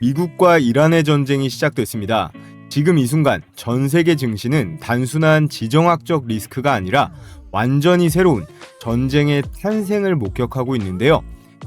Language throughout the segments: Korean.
미국과 이란의 전쟁이 시작됐습니다. 지금 이 순간 전 세계 증시는 단순한 지정학적 리스크가 아니라 완전히 새로운 전쟁의 탄생을 목격하고 있는데요.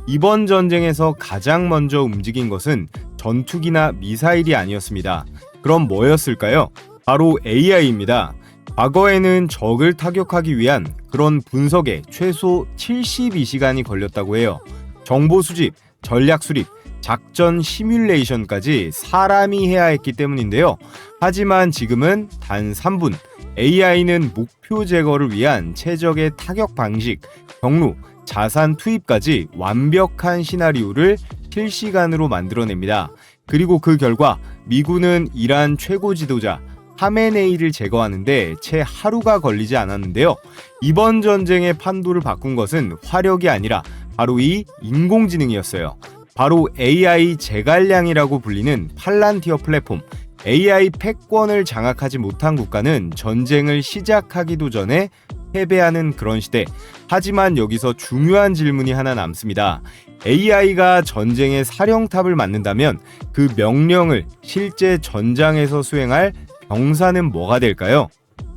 이번 전쟁에서 가장 먼저 움직인 것은 전투기나 미사일이 아니었습니다. 그럼 뭐였을까요? 바로 AI입니다. 과거에는 적을 타격하기 위한 그런 분석에 최소 72시간이 걸렸다고 해요. 정보 수집, 전략 수립, 작전 시뮬레이션까지 사람이 해야 했기 때문인데요. 하지만 지금은 단 3분, AI는 목표 제거를 위한 최적의 타격 방식, 경로, 자산 투입까지 완벽한 시나리오를 실시간으로 만들어냅니다. 그리고 그 결과 미군은 이란 최고 지도자 하메네이를 제거하는데 채 하루가 걸리지 않았는데요. 이번 전쟁의 판도를 바꾼 것은 화력이 아니라 바로 이 인공지능이었어요. 바로 AI 제갈량이라고 불리는 팔란티어 플랫폼. AI 패권을 장악하지 못한 국가는 전쟁을 시작하기도 전에 패배하는 그런 시대. 하지만 여기서 중요한 질문이 하나 남습니다. AI가 전쟁의 사령탑을 맡는다면 그 명령을 실제 전장에서 수행할 병사는 뭐가 될까요?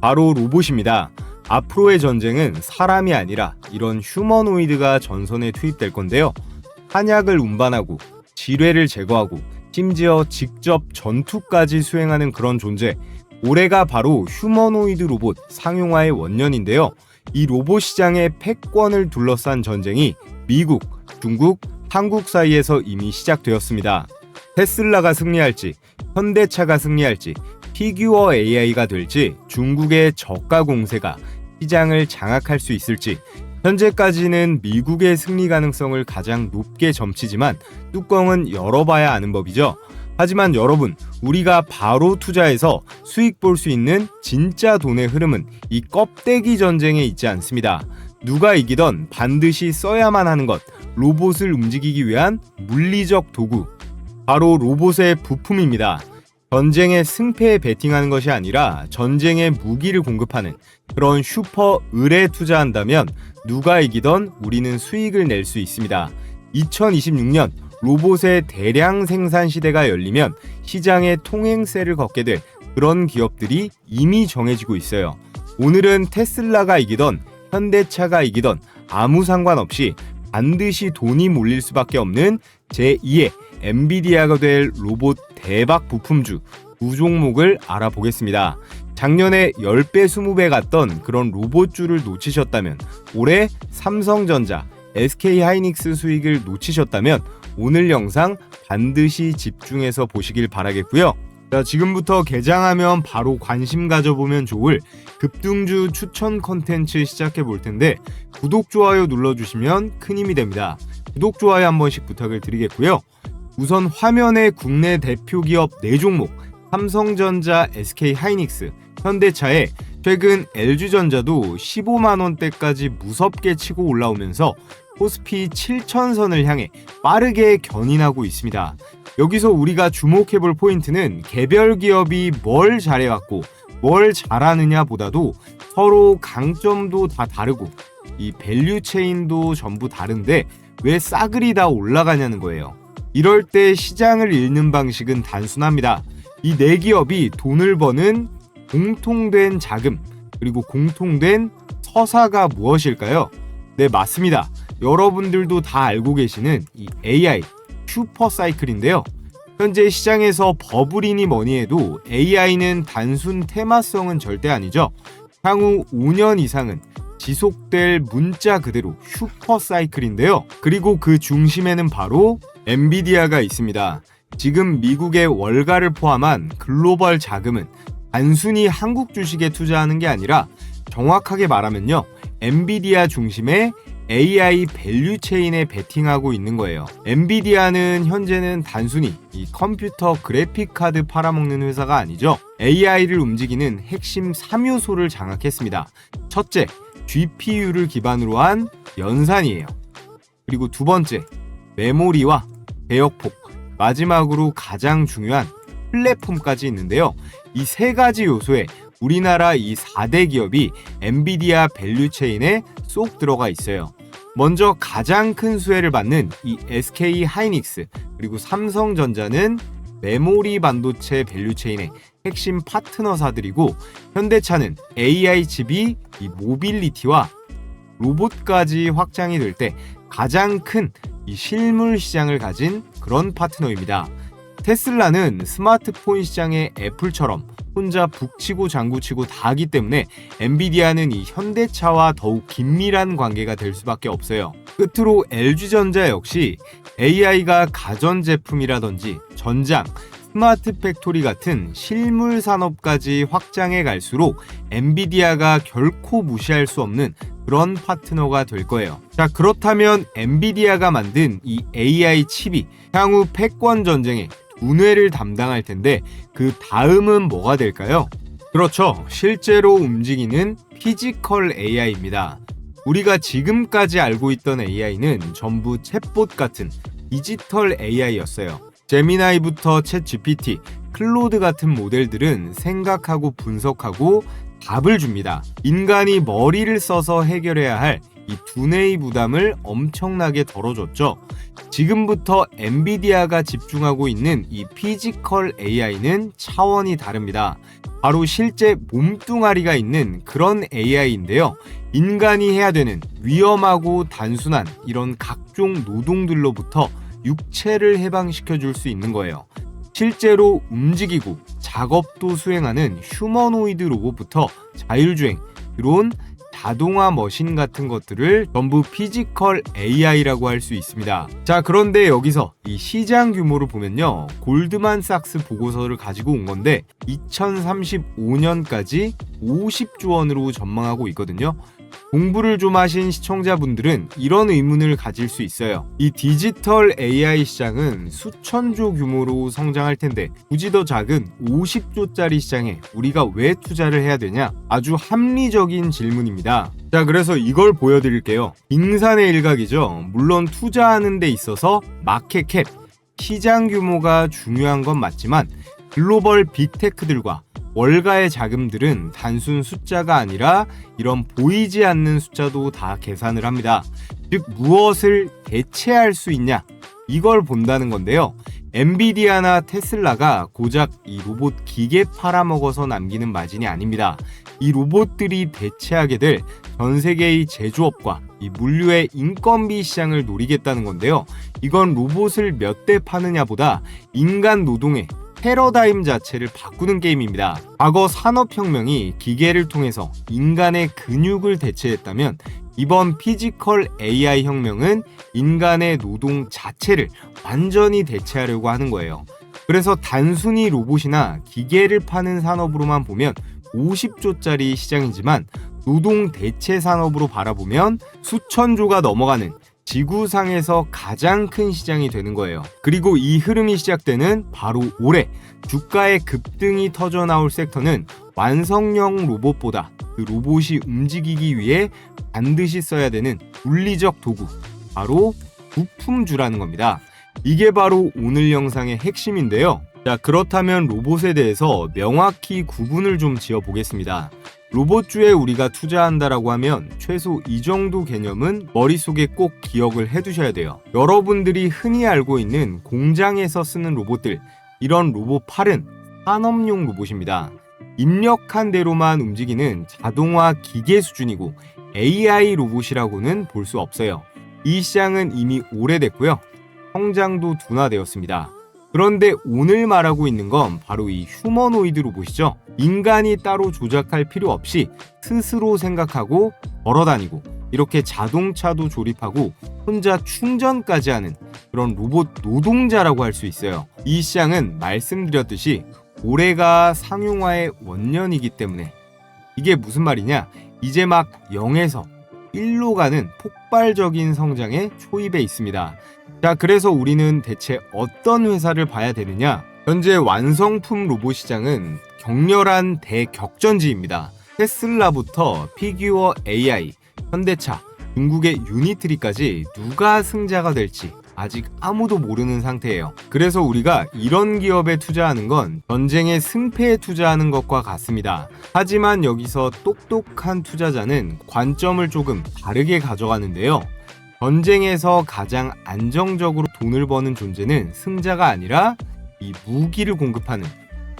바로 로봇입니다. 앞으로의 전쟁은 사람이 아니라 이런 휴머노이드가 전선에 투입될 건데요. 한약을 운반하고 지뢰를 제거하고 심지어 직접 전투까지 수행하는 그런 존재. 올해가 바로 휴머노이드 로봇 상용화의 원년인데요. 이 로봇 시장의 패권을 둘러싼 전쟁이 미국, 중국, 한국 사이에서 이미 시작되었습니다. 테슬라가 승리할지, 현대차가 승리할지, 피규어 AI가 될지, 중국의 저가 공세가 시장을 장악할 수 있을지, 현재까지는 미국의 승리 가능성을 가장 높게 점치지만 뚜껑은 열어봐야 아는 법이죠. 하지만 여러분, 우리가 바로 투자해서 수익 볼 수 있는 진짜 돈의 흐름은 이 껍데기 전쟁에 있지 않습니다. 누가 이기던 반드시 써야만 하는 것, 로봇을 움직이기 위한 물리적 도구, 바로 로봇의 부품입니다. 전쟁의 승패에 베팅하는 것이 아니라 전쟁의 무기를 공급하는 그런 슈퍼 을에 투자한다면 누가 이기던 우리는 수익을 낼 수 있습니다. 2026년 로봇의 대량 생산 시대가 열리면 시장의 통행세를 걷게 될 그런 기업들이 이미 정해지고 있어요. 오늘은 테슬라가 이기던 현대차가 이기던 아무 상관없이 반드시 돈이 몰릴 수밖에 없는 제2의 엔비디아가 될 로봇 대박 부품주 두 종목을 알아보겠습니다. 작년에 10배, 20배 갔던 그런 로봇주를 놓치셨다면, 올해 삼성전자, SK하이닉스 수익을 놓치셨다면 오늘 영상 반드시 집중해서 보시길 바라겠고요. 자, 지금부터 개장하면 바로 관심 가져보면 좋을 급등주 추천 컨텐츠 시작해 볼 텐데 구독, 좋아요 눌러주시면 큰 힘이 됩니다. 구독, 좋아요 한 번씩 부탁을 드리겠고요. 우선 화면에 국내 대표 기업 4종목, 삼성전자, SK하이닉스, 현대차에 최근 LG전자도 15만원대까지 무섭게 치고 올라오면서 코스피 7000선을 향해 빠르게 견인하고 있습니다. 여기서 우리가 주목해볼 포인트는 개별 기업이 뭘 잘해왔고 뭘 잘하느냐 보다도 서로 강점도 다 다르고 이 밸류 체인도 전부 다른데 왜 싸그리 다 올라가냐는 거예요. 이럴 때 시장을 읽는 방식은 단순합니다. 이 4기업이 돈을 버는 공통된 자금, 그리고 공통된 서사가 무엇일까요? 네, 맞습니다. 여러분들도 다 알고 계시는 이 AI 슈퍼 사이클인데요. 현재 시장에서 버블이니 뭐니 해도 AI는 단순 테마성은 절대 아니죠. 향후 5년 이상은 지속될 문자 그대로 슈퍼 사이클인데요. 그리고 그 중심에는 바로 엔비디아가 있습니다. 지금 미국의 월가를 포함한 글로벌 자금은 단순히 한국 주식에 투자하는 게 아니라 정확하게 말하면요, 엔비디아 중심의 AI 밸류 체인에 베팅하고 있는 거예요. 엔비디아는 현재는 단순히 이 컴퓨터 그래픽 카드 팔아먹는 회사가 아니죠. AI를 움직이는 핵심 3요소를 장악했습니다. 첫째, GPU를 기반으로 한 연산이에요. 그리고 두 번째, 메모리와 대역폭, 마지막으로 가장 중요한 플랫폼까지 있는데요. 이 세 가지 요소에 우리나라 이 4대 기업이 엔비디아 밸류 체인에 쏙 들어가 있어요. 먼저 가장 큰 수혜를 받는 이 SK 하이닉스 그리고 삼성전자는 메모리 반도체 밸류체인의 핵심 파트너사들이고, 현대차는 AI 칩이 이 모빌리티와 로봇까지 확장이 될 때 가장 큰 이 실물 시장을 가진 그런 파트너입니다. 테슬라는 스마트폰 시장의 애플처럼 혼자 북치고 장구치고 다 하기 때문에 엔비디아는 이 현대차와 더욱 긴밀한 관계가 될 수밖에 없어요. 끝으로 LG전자 역시 AI가 가전제품이라든지 전장, 스마트 팩토리 같은 실물 산업까지 확장해 갈수록 엔비디아가 결코 무시할 수 없는 그런 파트너가 될 거예요. 자, 그렇다면 엔비디아가 만든 이 AI 칩이 향후 패권 전쟁에 분해를 담당할 텐데 그 다음은 뭐가 될까요? 그렇죠. 실제로 움직이는 피지컬 AI입니다. 우리가 지금까지 알고 있던 AI는 전부 챗봇 같은 디지털 AI였어요. 제미나이부터 챗 GPT, 클로드 같은 모델들은 생각하고 분석하고 답을 줍니다. 인간이 머리를 써서 해결해야 할 이 두뇌의 부담을 엄청나게 덜어줬죠. 지금부터 엔비디아가 집중하고 있는 이 피지컬 AI는 차원이 다릅니다. 바로 실제 몸뚱아리가 있는 그런 AI인데요. 인간이 해야 되는 위험하고 단순한 이런 각종 노동들로부터 육체를 해방시켜 줄 수 있는 거예요. 실제로 움직이고 작업도 수행하는 휴머노이드 로봇부터 자율주행, 드론, 자동화 머신 같은 것들을 전부 피지컬 AI라고 할 수 있습니다. 자, 그런데 여기서 이 시장 규모를 보면요, 골드만삭스 보고서를 가지고 온 건데 2035년까지 50조 원으로 전망하고 있거든요. 공부를 좀 하신 시청자분들은 이런 의문을 가질 수 있어요. 이 디지털 AI 시장은 수천조 규모로 성장할 텐데 굳이 더 작은 50조짜리 시장에 우리가 왜 투자를 해야 되냐? 아주 합리적인 질문입니다. 자, 그래서 이걸 보여드릴게요. 빙산의 일각이죠. 물론 투자하는 데 있어서 마켓캡, 시장 규모가 중요한 건 맞지만 글로벌 빅테크들과 월가의 자금들은 단순 숫자가 아니라 이런 보이지 않는 숫자도 다 계산을 합니다. 즉, 무엇을 대체할 수 있냐, 이걸 본다는 건데요. 엔비디아나 테슬라가 고작 이 로봇 기계 팔아먹어서 남기는 마진이 아닙니다. 이 로봇들이 대체하게 될 전 세계의 제조업과 이 물류의 인건비 시장을 노리겠다는 건데요. 이건 로봇을 몇 대 파느냐보다 인간 노동의 패러다임 자체를 바꾸는 게임입니다. 과거 산업혁명이 기계를 통해서 인간의 근육을 대체했다면 이번 피지컬 AI 혁명은 인간의 노동 자체를 완전히 대체하려고 하는 거예요. 그래서 단순히 로봇이나 기계를 파는 산업으로만 보면 50조짜리 시장이지만 노동 대체 산업으로 바라보면 수천조가 넘어가는 지구상에서 가장 큰 시장이 되는 거예요. 그리고 이 흐름이 시작되는 바로 올해 주가의 급등이 터져 나올 섹터는 완성형 로봇보다 그 로봇이 움직이기 위해 반드시 써야 되는 물리적 도구, 바로 부품주라는 겁니다. 이게 바로 오늘 영상의 핵심인데요. 자, 그렇다면 로봇에 대해서 명확히 구분을 좀 지어 보겠습니다. 로봇주에 우리가 투자한다라고 하면 최소 이 정도 개념은 머릿속에 꼭 기억을 해두셔야 돼요. 여러분들이 흔히 알고 있는 공장에서 쓰는 로봇들, 이런 로봇 팔은 산업용 로봇입니다. 입력한 대로만 움직이는 자동화 기계 수준이고 AI 로봇이라고는 볼 수 없어요. 이 시장은 이미 오래됐고요. 성장도 둔화되었습니다. 그런데 오늘 말하고 있는 건 바로 이 휴머노이드 로봇이죠. 인간이 따로 조작할 필요 없이 스스로 생각하고 걸어다니고 이렇게 자동차도 조립하고 혼자 충전까지 하는 그런 로봇 노동자라고 할 수 있어요. 이 시장은 말씀드렸듯이 올해가 상용화의 원년이기 때문에, 이게 무슨 말이냐, 이제 막 0에서 1로 가는 폭발적인 성장의 초입에 있습니다. 자, 그래서 우리는 대체 어떤 회사를 봐야 되느냐? 현재 완성품 로봇 시장은 격렬한 대격전지입니다. 테슬라부터 피규어 AI, 현대차, 중국의 유니트리까지 누가 승자가 될지 아직 아무도 모르는 상태예요. 그래서 우리가 이런 기업에 투자하는 건 전쟁의 승패에 투자하는 것과 같습니다. 하지만 여기서 똑똑한 투자자는 관점을 조금 다르게 가져가는데요. 전쟁에서 가장 안정적으로 돈을 버는 존재는 승자가 아니라 이 무기를 공급하는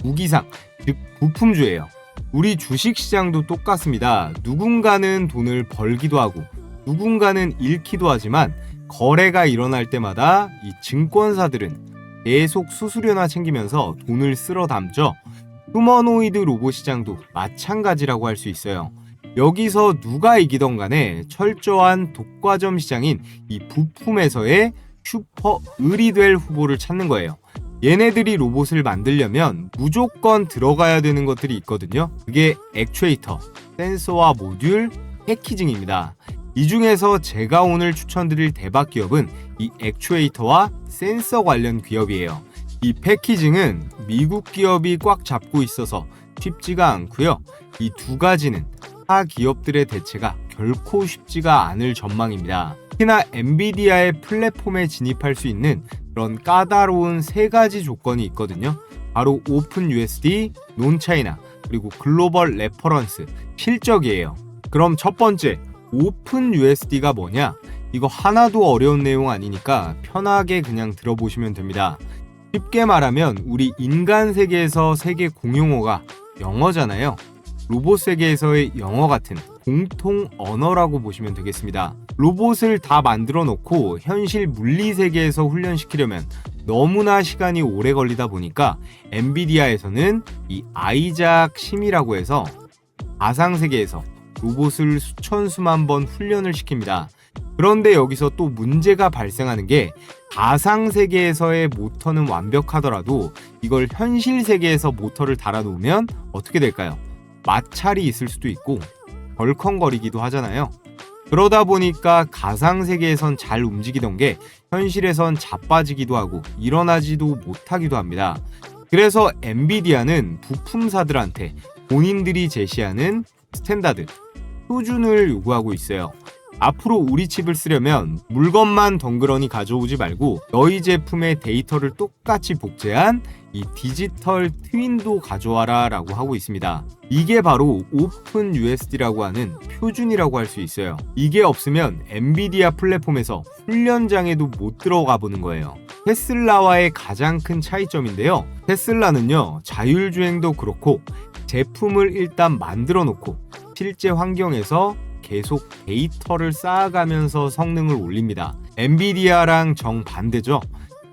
무기상, 즉 부품주예요. 우리 주식시장도 똑같습니다. 누군가는 돈을 벌기도 하고 누군가는 잃기도 하지만 거래가 일어날 때마다 이 증권사들은 계속 수수료나 챙기면서 돈을 쓸어 담죠. 휴머노이드 로봇 시장도 마찬가지라고 할 수 있어요. 여기서 누가 이기던 간에 철저한 독과점 시장인 이 부품에서의 슈퍼 을이 될 후보를 찾는 거예요. 얘네들이 로봇을 만들려면 무조건 들어가야 되는 것들이 있거든요. 그게 액추에이터, 센서와 모듈, 패키징입니다. 이 중에서 제가 오늘 추천드릴 대박 기업은 이 액추에이터와 센서 관련 기업이에요. 이 패키징은 미국 기업이 꽉 잡고 있어서 쉽지가 않고요. 이 두 가지는 타 기업들의 대체가 결코 쉽지가 않을 전망입니다. 특히나 엔비디아의 플랫폼에 진입할 수 있는 그런 까다로운 세 가지 조건이 있거든요. 바로 오픈 USD, 논 차이나, 그리고 글로벌 레퍼런스, 실적이에요. 그럼 첫 번째, 오픈 USD가 뭐냐? 이거 하나도 어려운 내용 아니니까 편하게 그냥 들어보시면 됩니다. 쉽게 말하면 우리 인간 세계에서 세계 공용어가 영어잖아요. 로봇 세계에서의 영어 같은 공통 언어라고 보시면 되겠습니다. 로봇을 다 만들어 놓고 현실 물리 세계에서 훈련시키려면 너무나 시간이 오래 걸리다 보니까 엔비디아에서는 이 아이작 심이라고 해서 가상 세계에서 로봇을 수천 수만 번 훈련을 시킵니다. 그런데 여기서 또 문제가 발생하는 게 가상 세계에서의 모터는 완벽하더라도 이걸 현실 세계에서 모터를 달아놓으면 어떻게 될까요? 마찰이 있을 수도 있고 덜컹거리기도 하잖아요. 그러다 보니까 가상 세계에선 잘 움직이던 게 현실에선 자빠지기도 하고 일어나지도 못하기도 합니다. 그래서 엔비디아는 부품사들한테 본인들이 제시하는 스탠다드, 표준을 요구하고 있어요. 앞으로 우리 칩을 쓰려면 물건만 덩그러니 가져오지 말고 너희 제품의 데이터를 똑같이 복제한 이 디지털 트윈도 가져와라 라고 하고 있습니다. 이게 바로 오픈 USD라고 하는 표준이라고 할 수 있어요. 이게 없으면 엔비디아 플랫폼에서 훈련장에도 못 들어가 보는 거예요. 테슬라와의 가장 큰 차이점인데요. 테슬라는요, 자율주행도 그렇고 제품을 일단 만들어 놓고 실제 환경에서 계속 데이터를 쌓아가면서 성능을 올립니다. 엔비디아랑 정반대죠.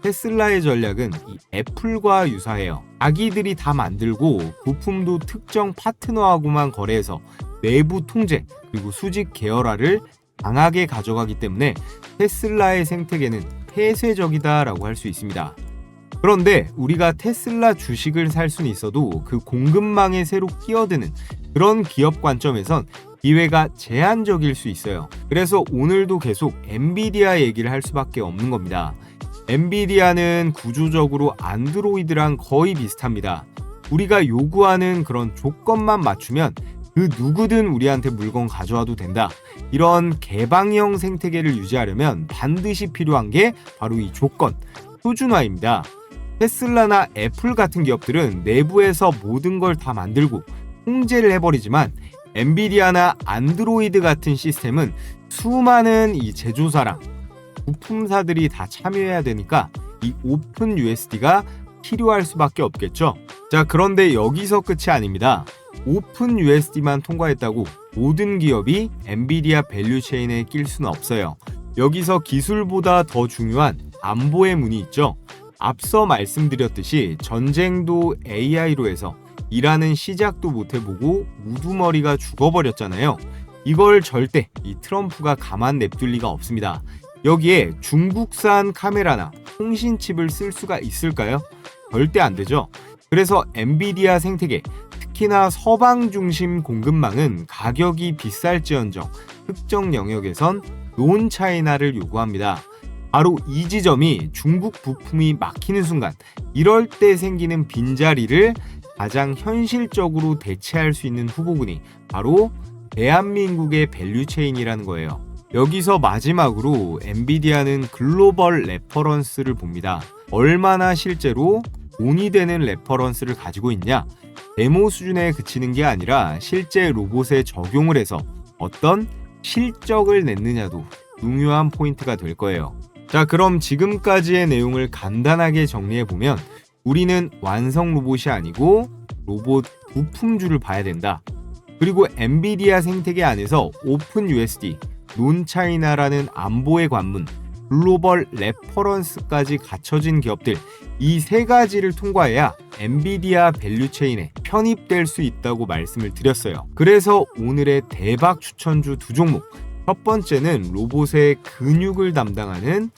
테슬라의 전략은 이 애플과 유사해요. 자기들이 다 만들고 부품도 특정 파트너하고만 거래해서 내부 통제 그리고 수직 계열화를 강하게 가져가기 때문에 테슬라의 생태계는 폐쇄적이다라고 할 수 있습니다. 그런데 우리가 테슬라 주식을 살 수는 있어도 그 공급망에 새로 끼어드는 그런 기업 관점에선 기회가 제한적일 수 있어요. 그래서 오늘도 계속 엔비디아 얘기를 할 수밖에 없는 겁니다. 엔비디아는 구조적으로 안드로이드랑 거의 비슷합니다. 우리가 요구하는 그런 조건만 맞추면 그 누구든 우리한테 물건 가져와도 된다. 이런 개방형 생태계를 유지하려면 반드시 필요한 게 바로 이 조건, 표준화입니다. 테슬라나 애플 같은 기업들은 내부에서 모든 걸 다 만들고 통제를 해버리지만 엔비디아나 안드로이드 같은 시스템은 수많은 이 제조사랑 부품사들이 다 참여해야 되니까 이 오픈 USD가 필요할 수밖에 없겠죠. 자, 그런데 여기서 끝이 아닙니다. 오픈 USD만 통과했다고 모든 기업이 엔비디아 밸류체인에 낄 수는 없어요. 여기서 기술보다 더 중요한 안보의 문이 있죠. 앞서 말씀드렸듯이 전쟁도 AI로 해서 일하는 시작도 못 해보고 우두머리가 죽어버렸잖아요. 이걸 절대 이 트럼프가 가만 냅둘 리가 없습니다. 여기에 중국산 카메라나 통신칩을 쓸 수가 있을까요? 절대 안 되죠. 그래서 엔비디아 생태계, 특히나 서방 중심 공급망은 가격이 비쌀지언정 특정 영역에선 논 차이나를 요구합니다. 바로 이 지점이 중국 부품이 막히는 순간, 이럴 때 생기는 빈자리를 가장 현실적으로 대체할 수 있는 후보군이 바로 대한민국의 밸류체인이라는 거예요. 여기서 마지막으로 엔비디아는 글로벌 레퍼런스를 봅니다. 얼마나 실제로 돈이 되는 레퍼런스를 가지고 있냐? 데모 수준에 그치는 게 아니라 실제 로봇에 적용을 해서 어떤 실적을 냈느냐도 중요한 포인트가 될 거예요. 자, 그럼 지금까지의 내용을 간단하게 정리해보면 우리는 완성 로봇이 아니고 로봇 부품주를 봐야 된다. 그리고 엔비디아 생태계 안에서 오픈 USD, 논차이나라는 안보의 관문, 글로벌 레퍼런스까지 갖춰진 기업들, 이 세 가지를 통과해야 엔비디아 밸류체인에 편입될 수 있다고 말씀을 드렸어요. 그래서 오늘의 대박 추천주 두 종목, 첫 번째는 로봇의 근육을 담당하는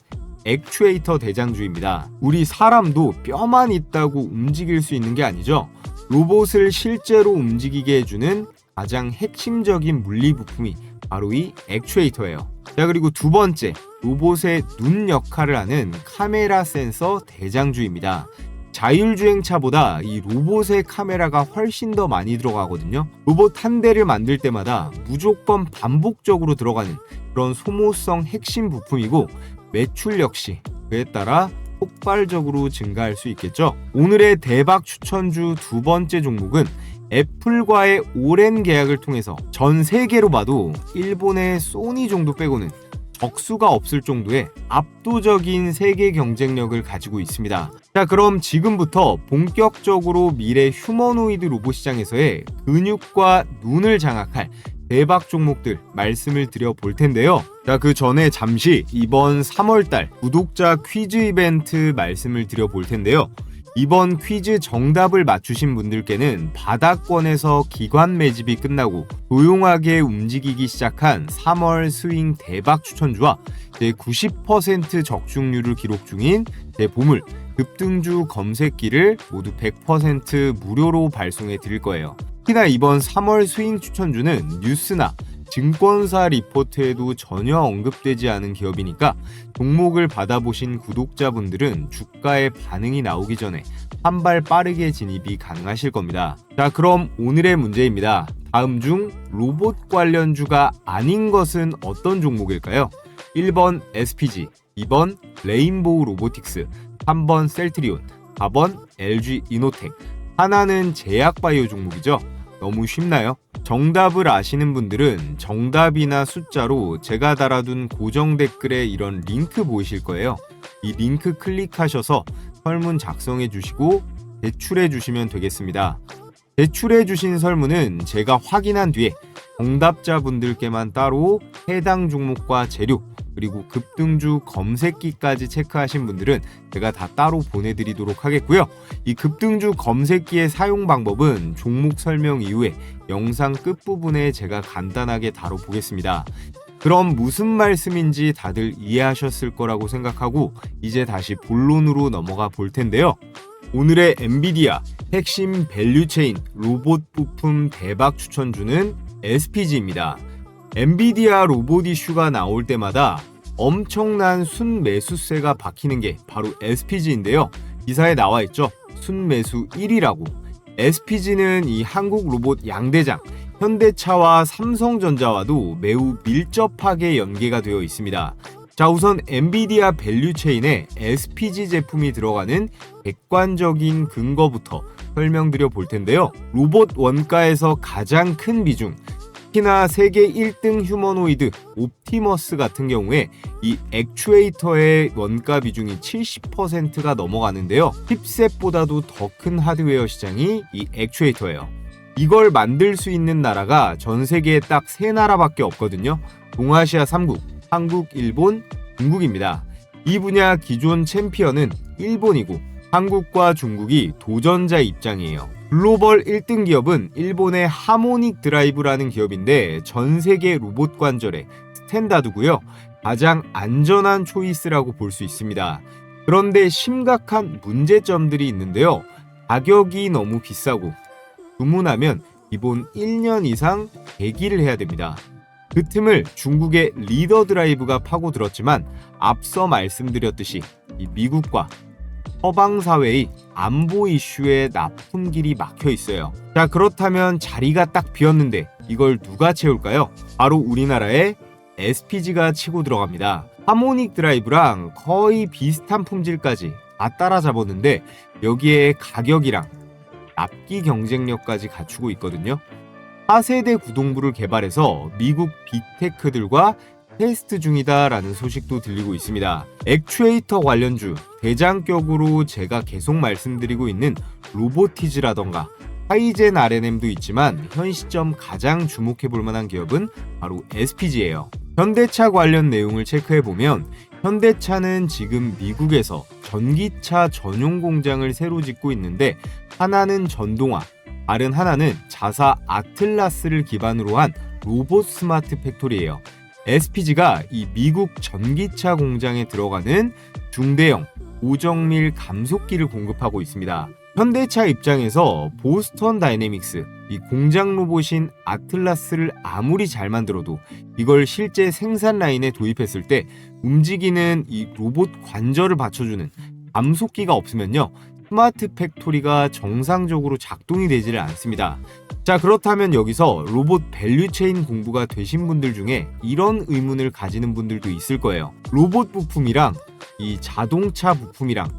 액추에이터 대장주입니다. 우리 사람도 뼈만 있다고 움직일 수 있는 게 아니죠. 로봇을 실제로 움직이게 해주는 가장 핵심적인 물리 부품이 바로 이 액추에이터예요. 자, 그리고 두 번째, 로봇의 눈 역할을 하는 카메라 센서 대장주입니다. 자율주행차보다 이 로봇의 카메라가 훨씬 더 많이 들어가거든요. 로봇 한 대를 만들 때마다 무조건 반복적으로 들어가는 그런 소모성 핵심 부품이고, 매출 역시 그에 따라 폭발적으로 증가할 수 있겠죠. 오늘의 대박 추천주 두 번째 종목은 애플과의 오랜 계약을 통해서 전 세계로 봐도 일본의 소니 정도 빼고는 적수가 없을 정도의 압도적인 세계 경쟁력을 가지고 있습니다. 자, 그럼 지금부터 본격적으로 미래 휴머노이드 로봇 시장에서의 근육과 눈을 장악할 대박 종목들 말씀을 드려볼 텐데요. 자, 그 전에 잠시 이번 3월달 구독자 퀴즈 이벤트 말씀을 드려볼 텐데요. 이번 퀴즈 정답을 맞추신 분들께는 바닥권에서 기관 매집이 끝나고 조용하게 움직이기 시작한 3월 스윙 대박 추천주와 제 90% 적중률을 기록 중인 제 보물 급등주 검색기를 모두 100% 무료로 발송해 드릴 거예요. 특히나 이번 3월 스윙 추천주는 뉴스나 증권사 리포트에도 전혀 언급되지 않은 기업이니까 종목을 받아보신 구독자분들은 주가의 반응이 나오기 전에 한 발 빠르게 진입이 가능하실 겁니다. 자, 그럼 오늘의 문제입니다. 다음 중 로봇 관련주가 아닌 것은 어떤 종목일까요? 1번 SPG, 2번 레인보우 로보틱스, 3번 셀트리온, 4번 LG 이노텍. 하나는 제약바이오 종목이죠. 너무 쉽나요? 정답을 아시는 분들은 정답이나 숫자로 제가 달아둔 고정 댓글에 이런 링크 보이실 거예요. 이 링크 클릭하셔서 설문 작성해 주시고 제출해 주시면 되겠습니다. 제출해 주신 설문은 제가 확인한 뒤에 정답자분들께만 따로 해당 종목과 재료, 그리고 급등주 검색기까지 체크하신 분들은 제가 다 따로 보내드리도록 하겠고요. 이 급등주 검색기의 사용 방법은 종목 설명 이후에 영상 끝부분에 제가 간단하게 다뤄보겠습니다. 그럼 무슨 말씀인지 다들 이해하셨을 거라고 생각하고 이제 다시 본론으로 넘어가 볼 텐데요. 오늘의 엔비디아 핵심 밸류체인 로봇 부품 대박 추천주는 SPG입니다. 엔비디아 로봇 이슈가 나올 때마다 엄청난 순매수세가 박히는 게 바로 SPG인데요. 기사에 나와 있죠. 순매수 1위라고. SPG는 이 한국 로봇 양대장 현대차와 삼성전자와도 매우 밀접하게 연계가 되어 있습니다. 자, 우선 엔비디아 밸류체인에 SPG 제품이 들어가는 객관적인 근거부터 설명드려 볼 텐데요. 로봇 원가에서 가장 큰 비중, 특히나 세계 1등 휴머노이드 옵티머스 같은 경우에 이 액추에이터의 원가 비중이 70%가 넘어가는데요. 칩셋보다도 더 큰 하드웨어 시장이 이 액추에이터예요. 이걸 만들 수 있는 나라가 전 세계에 딱 3나라밖에 없거든요. 동아시아 3국, 한국, 일본, 중국입니다. 이 분야 기존 챔피언은 일본이고 한국과 중국이 도전자 입장이에요. 글로벌 1등 기업은 일본의 하모닉 드라이브라는 기업인데 전 세계 로봇 관절의 스탠다드고요. 가장 안전한 초이스라고 볼 수 있습니다. 그런데 심각한 문제점들이 있는데요. 가격이 너무 비싸고 주문하면 기본 1년 이상 대기를 해야 됩니다. 그 틈을 중국의 리더 드라이브가 파고들었지만 앞서 말씀드렸듯이 이 미국과 서방 사회의 안보 이슈에 납품길이 막혀 있어요. 자, 그렇다면 자리가 딱 비었는데 이걸 누가 채울까요? 바로 우리나라의 SPG가 치고 들어갑니다. 하모닉 드라이브랑 거의 비슷한 품질까지 다 따라잡았는데 여기에 가격이랑 납기 경쟁력까지 갖추고 있거든요. 4세대 구동부를 개발해서 미국 빅테크들과 테스트 중이다라는 소식도 들리고 있습니다. 액추에이터 관련주 대장격으로 제가 계속 말씀드리고 있는 로보티즈라던가 하이젠 R&M도 있지만 현 시점 가장 주목해볼 만한 기업은 바로 SPG예요. 현대차 관련 내용을 체크해보면 현대차는 지금 미국에서 전기차 전용 공장을 새로 짓고 있는데 하나는 전동화, 다른 하나는 자사 아틀라스를 기반으로 한 로봇 스마트 팩토리예요. SPG가 이 미국 전기차 공장에 들어가는 중대형 고정밀 감속기를 공급하고 있습니다. 현대차 입장에서 보스턴 다이내믹스, 이 공장 로봇인 아틀라스를 아무리 잘 만들어도 이걸 실제 생산 라인에 도입했을 때 움직이는 이 로봇 관절을 받쳐주는 감속기가 없으면요, 스마트 팩토리가 정상적으로 작동이 되지를 않습니다. 자, 그렇다면 여기서 로봇 밸류체인 공부가 되신 분들 중에 이런 의문을 가지는 분들도 있을 거예요. 로봇 부품이랑 이 자동차 부품이랑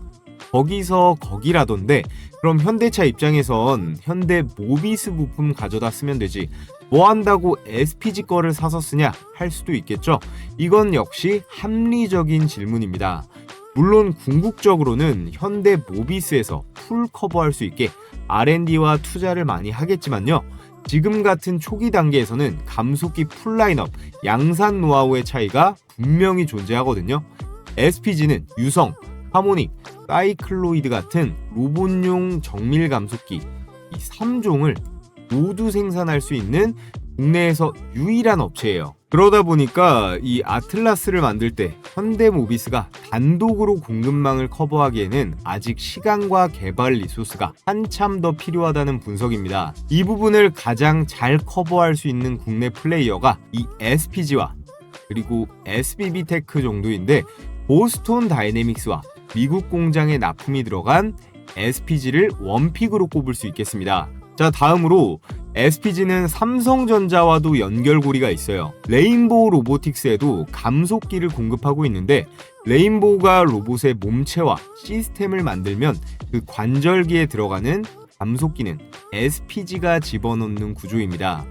거기서 거기라던데, 그럼 현대차 입장에선 현대 모비스 부품 가져다 쓰면 되지 뭐 한다고 SPG 거를 사서 쓰냐 할 수도 있겠죠. 이건 역시 합리적인 질문입니다. 물론 궁극적으로는 현대 모비스에서 풀 커버할 수 있게 R&D와 투자를 많이 하겠지만요, 지금 같은 초기 단계에서는 감속기 풀 라인업, 양산 노하우의 차이가 분명히 존재하거든요. SPG는 유성, 하모닉, 사이클로이드 같은 로봇용 정밀 감속기 이 3종을 모두 생산할 수 있는 국내에서 유일한 업체예요. 그러다 보니까 이 아틀라스를 만들 때 현대모비스가 단독으로 공급망을 커버하기에는 아직 시간과 개발 리소스가 한참 더 필요하다는 분석입니다. 이 부분을 가장 잘 커버할 수 있는 국내 플레이어가 이 SPG와 그리고 SBB테크 정도인데, 보스턴 다이내믹스와 미국 공장에 납품이 들어간 SPG를 원픽으로 꼽을 수 있겠습니다. 자, 다음으로 SPG는 삼성전자와도 연결고리가 있어요. 레인보우 로보틱스에도 감속기를 공급하고 있는데, 레인보우가 로봇의 몸체와 시스템을 만들면 그 관절기에 들어가는 감속기는 SPG가 집어넣는 구조입니다.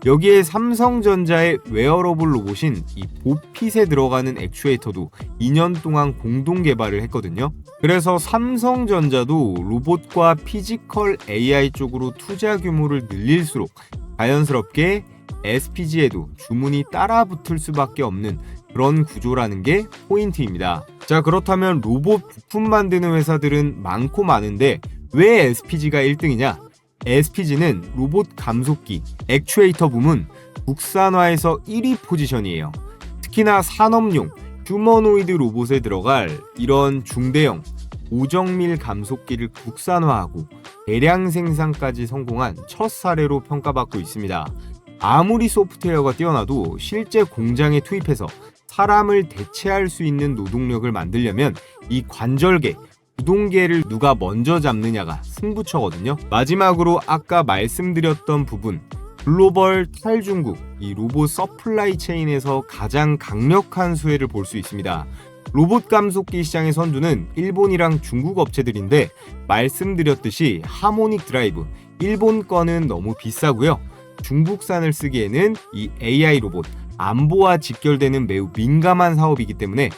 여기에 삼성전자의 웨어러블 로봇인 이 보핏에 들어가는 액추에이터도 2년 동안 공동 개발을 했거든요. 그래서 삼성전자도 로봇과 피지컬 AI 쪽으로 투자 규모를 늘릴수록 자연스럽게 SPG에도 주문이 따라붙을 수밖에 없는 그런 구조라는 게 포인트입니다. 자, 그렇다면 로봇 부품 만드는 회사들은 많고 많은데 왜 SPG가 1등이냐? SPG는 로봇 감속기, 액추에이터 부문 국산화에서 1위 포지션이에요. 특히나 산업용 휴머노이드 로봇에 들어갈 이런 중대형 고정밀 감속기를 국산화하고 대량 생산까지 성공한 첫 사례로 평가받고 있습니다. 아무리 소프트웨어가 뛰어나도 실제 공장에 투입해서 사람을 대체할 수 있는 노동력을 만들려면 이 관절개, 구동계를 누가 먼저 잡느냐가 승부처거든요. 마지막으로 아까 말씀드렸던 부분, 글로벌 탈중국, 이 로봇 서플라이 체인에서 가장 강력한 수혜를 볼 수 있습니다. 로봇 감속기 시장의 선두는 일본이랑 중국 업체들인데, 말씀드렸듯이 하모닉 드라이브, 일본 거는 너무 비싸고요. 중국산을 쓰기에는 이 AI 로봇, 안보와 직결되는 매우 민감한 사업이기 때문에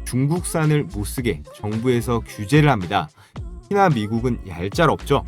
중국산을 못쓰게 정부에서 규제를 합니다. 특히나 미국은 얄짤없죠.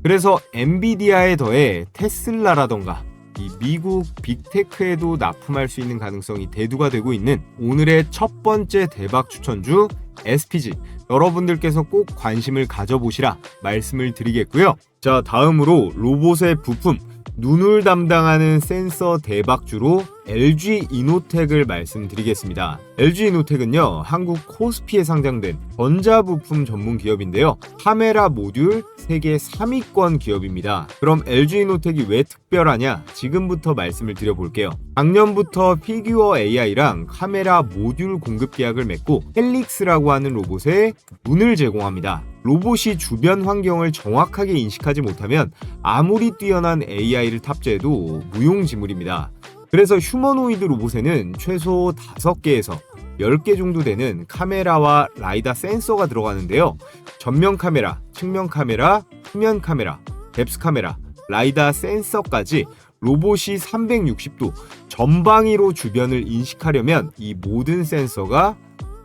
그래서 엔비디아에 더해 테슬라라던가 이 미국 빅테크에도 납품할 수 있는 가능성이 대두가 되고 있는 오늘의 첫 번째 대박 추천주 SPG, 여러분들께서 꼭 관심을 가져보시라 말씀을 드리겠고요. 자, 다음으로 로봇의 부품, 눈을 담당하는 센서 대박주로 LG 이노텍을 말씀드리겠습니다. LG 이노텍은요, 한국 코스피에 상장된 전자부품 전문 기업인데요, 카메라 모듈 세계 3위권 기업입니다. 그럼 LG 이노텍이 왜 특별하냐? 지금부터 말씀을 드려볼게요. 작년부터 피규어 AI랑 카메라 모듈 공급 계약을 맺고 헬릭스라고 하는 로봇에 눈을 제공합니다. 로봇이 주변 환경을 정확하게 인식하지 못하면 아무리 뛰어난 AI를 탑재해도 무용지물입니다. 그래서 휴머노이드 로봇에는 최소 5개에서 10개 정도 되는 카메라와 라이다 센서가 들어가는데요. 전면 카메라, 측면 카메라, 후면 카메라, 뎁스 카메라, 라이다 센서까지 로봇이 360도 전방위로 주변을 인식하려면 이 모든 센서가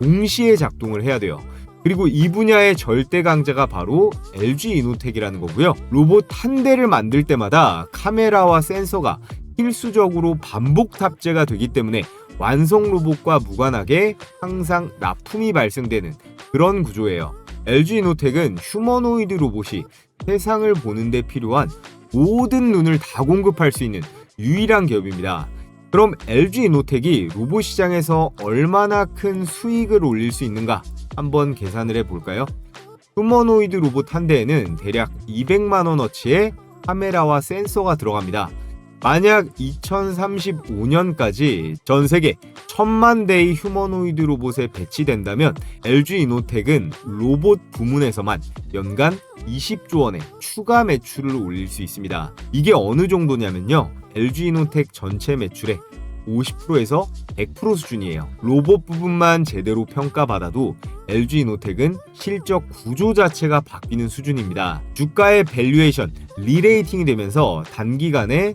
동시에 작동을 해야 돼요. 그리고 이 분야의 절대 강자가 바로 LG 이노텍이라는 거고요. 로봇 한 대를 만들 때마다 카메라와 센서가 필수적으로 반복 탑재가 되기 때문에 완성 로봇과 무관하게 항상 납품이 발생되는 그런 구조예요. LG 이노텍은 휴머노이드 로봇이 세상을 보는 데 필요한 모든 눈을 다 공급할 수 있는 유일한 기업입니다. 그럼 LG 이노텍이 로봇 시장에서 얼마나 큰 수익을 올릴 수 있는가 한번 계산을 해볼까요? 휴머노이드 로봇 한 대에는 대략 200만 원어치의 카메라와 센서가 들어갑니다. 만약 2035년까지 전 세계 1000만 대의 휴머노이드 로봇에 배치된다면 LG 이노텍은 로봇 부문에서만 연간 20조 원의 추가 매출을 올릴 수 있습니다. 이게 어느 정도냐면요. LG 이노텍 전체 매출의 50%에서 100% 수준이에요. 로봇 부분만 제대로 평가받아도 LG 이노텍은 실적 구조 자체가 바뀌는 수준입니다. 주가의 밸류에이션, 리레이팅이 되면서 단기간에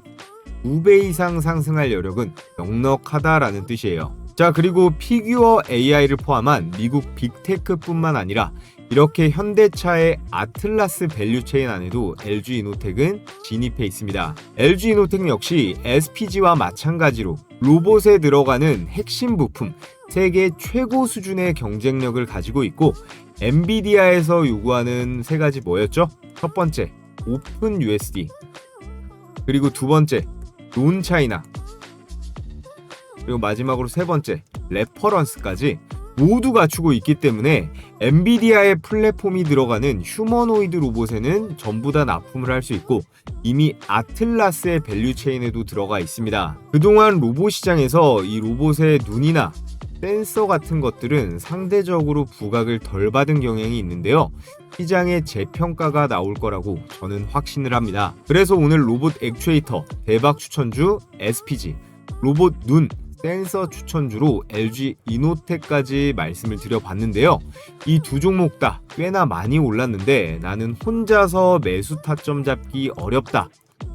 2배 이상 상승할 여력은 넉넉하다라는 뜻이에요. 자, 그리고 피규어 AI를 포함한 미국 빅테크뿐만 아니라 이렇게 현대차의 아틀라스 밸류체인 안에도 LG 이노텍은 진입해 있습니다. LG 이노텍 역시 SPG와 마찬가지로 로봇에 들어가는 핵심 부품 세계 최고 수준의 경쟁력을 가지고 있고, 엔비디아에서 요구하는 세 가지 뭐였죠? 첫 번째, 오픈 USD, 그리고 두 번째, 논 차이나, 그리고 마지막으로 세 번째, 레퍼런스까지 모두 갖추고 있기 때문에 엔비디아의 플랫폼이 들어가는 휴머노이드 로봇에는 전부 다 납품을 할 수 있고, 이미 아틀라스의 밸류체인에도 들어가 있습니다. 그동안 로봇 시장에서 이 로봇의 눈이나 센서 같은 것들은 상대적으로 부각을 덜 받은 경향이 있는데요. 시장에 재평가가 나올 거라고 저는 확신을 합니다. 그래서 오늘 로봇 액추에이터 대박 추천주 SPG, 로봇 눈 센서 추천주로 LG 이노텍까지 말씀을 드려봤는데요. 이 두 종목 다 꽤나 많이 올랐는데 나는 혼자서 매수 타점 잡기 어렵다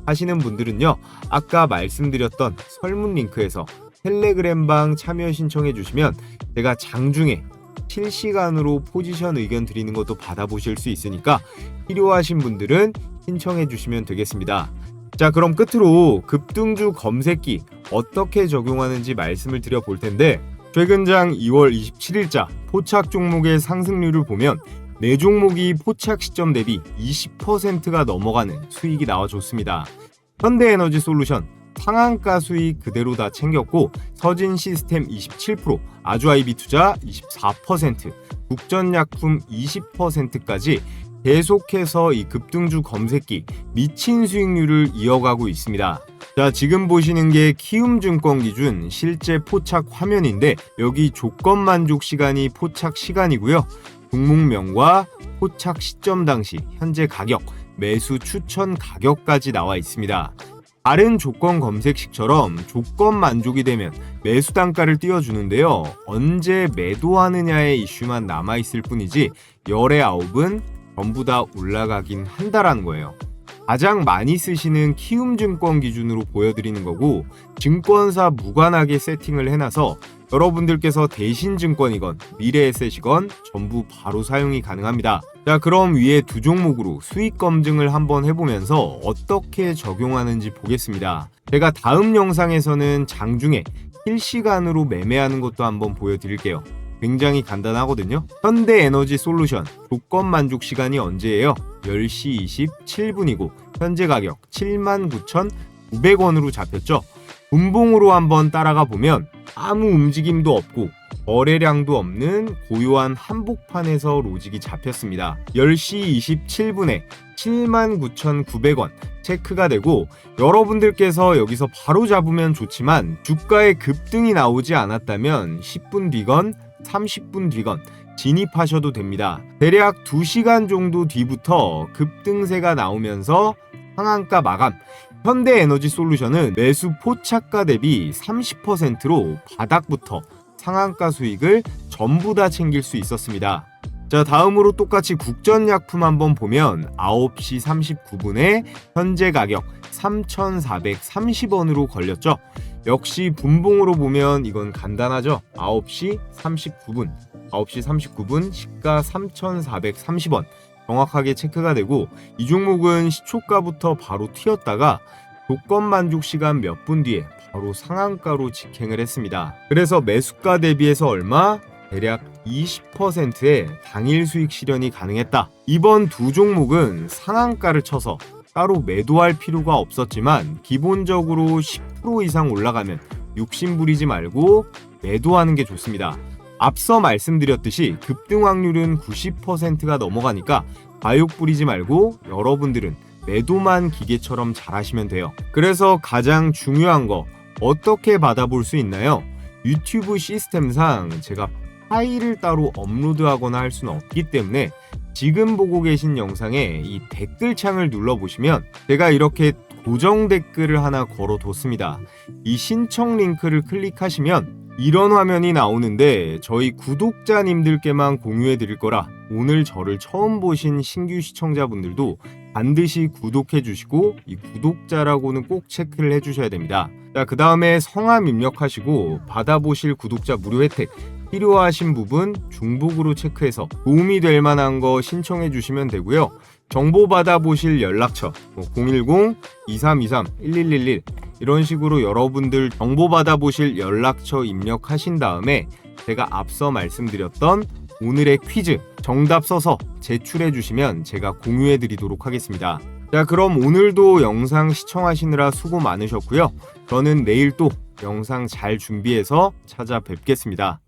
하시는 분들은요, 아까 말씀드렸던 설문 링크에서 텔레그램방 참여 신청해 주시면 제가 장중에 실시간으로 포지션 의견 드리는 것도 받아보실 수 있으니까 필요하신 분들은 신청해 주시면 되겠습니다. 자, 그럼 끝으로 급등주 검색기 어떻게 적용하는지 말씀을 드려볼 텐데, 최근장 2월 27일자 포착 종목의 상승률을 보면 네 종목이 포착 시점 대비 20%가 넘어가는 수익이 나와줬습니다. 현대에너지솔루션 상한가 수익 그대로 다 챙겼고, 서진시스템 27%, 아주아이비투자 24%, 국전약품 20%까지 계속해서 이 급등주 검색기 미친 수익률을 이어가고 있습니다. 자, 지금 보시는 게 키움증권 기준 실제 포착 화면인데, 여기 조건 만족 시간이 포착 시간이고요. 종목명과 포착 시점 당시 현재 가격, 매수 추천 가격까지 나와 있습니다. 다른 조건 검색식처럼 조건 만족이 되면 매수 단가를 띄워주는데요. 언제 매도하느냐의 이슈만 남아있을 뿐이지 열의 9은 전부 다 올라가긴 한다라는 거예요. 가장 많이 쓰시는 키움증권 기준으로 보여드리는 거고, 증권사 무관하게 세팅을 해놔서 여러분들께서 대신증권이건 미래에셋이건 전부 바로 사용이 가능합니다. 자, 그럼 위에 두 종목으로 수익 검증을 한번 해보면서 어떻게 적용하는지 보겠습니다. 제가 다음 영상에서는 장중에 실시간으로 매매하는 것도 한번 보여드릴게요. 굉장히 간단하거든요. 현대에너지솔루션 조건 만족 시간이 언제예요? 10시 27분이고 현재 가격 79,900원으로 잡혔죠. 분봉으로 한번 따라가 보면 아무 움직임도 없고 거래량도 없는 고요한 한복판에서 로직이 잡혔습니다. 10시 27분에 79,900원 체크가 되고, 여러분들께서 여기서 바로 잡으면 좋지만 주가의 급등이 나오지 않았다면 10분 뒤건 30분 뒤건 진입하셔도 됩니다. 대략 2시간 정도 뒤부터 급등세가 나오면서 상한가 마감, 현대에너지솔루션은 매수 포착가 대비 30%로 바닥부터 상한가 수익을 전부 다 챙길 수 있었습니다. 자, 다음으로 똑같이 국전약품 한번 보면 9시 39분에 현재 가격 3,430원으로 걸렸죠. 역시 분봉으로 보면 이건 간단하죠. 9시 39분 시가 3,430원 정확하게 체크가 되고, 이 종목은 시초가부터 바로 튀었다가 조건 만족 시간 몇 분 뒤에 바로 상한가로 직행을 했습니다. 그래서 매수가 대비해서 얼마? 대략 20%의 당일 수익 실현이 가능했다. 이번 두 종목은 상한가를 쳐서 따로 매도할 필요가 없었지만 기본적으로 10% 이상 올라가면 욕심 부리지 말고 매도하는 게 좋습니다. 앞서 말씀드렸듯이 급등 확률은 90%가 넘어가니까 과욕 부리지 말고 여러분들은 매도만 기계처럼 잘하시면 돼요. 그래서 가장 중요한 거 어떻게 받아볼 수 있나요? 유튜브 시스템상 제가 파일을 따로 업로드하거나 할 수는 없기 때문에 지금 보고 계신 영상에 이 댓글창을 눌러보시면 제가 이렇게 고정 댓글을 하나 걸어뒀습니다. 이 신청 링크를 클릭하시면 이런 화면이 나오는데 저희 구독자님들께만 공유해 드릴 거라 오늘 저를 처음 보신 신규 시청자분들도 반드시 구독해 주시고 이 구독자라고는 꼭 체크를 해 주셔야 됩니다. 자, 그 다음에 성함 입력하시고 받아보실 구독자 무료 혜택 필요하신 부분 중복으로 체크해서 도움이 될 만한 거 신청해 주시면 되고요. 정보 받아보실 연락처 010-2323-1111 이런 식으로 여러분들 정보 받아보실 연락처 입력하신 다음에 제가 앞서 말씀드렸던 오늘의 퀴즈 정답 써서 제출해 주시면 제가 공유해 드리도록 하겠습니다. 자, 그럼 오늘도 영상 시청하시느라 수고 많으셨고요. 저는 내일 또 영상 잘 준비해서 찾아뵙겠습니다.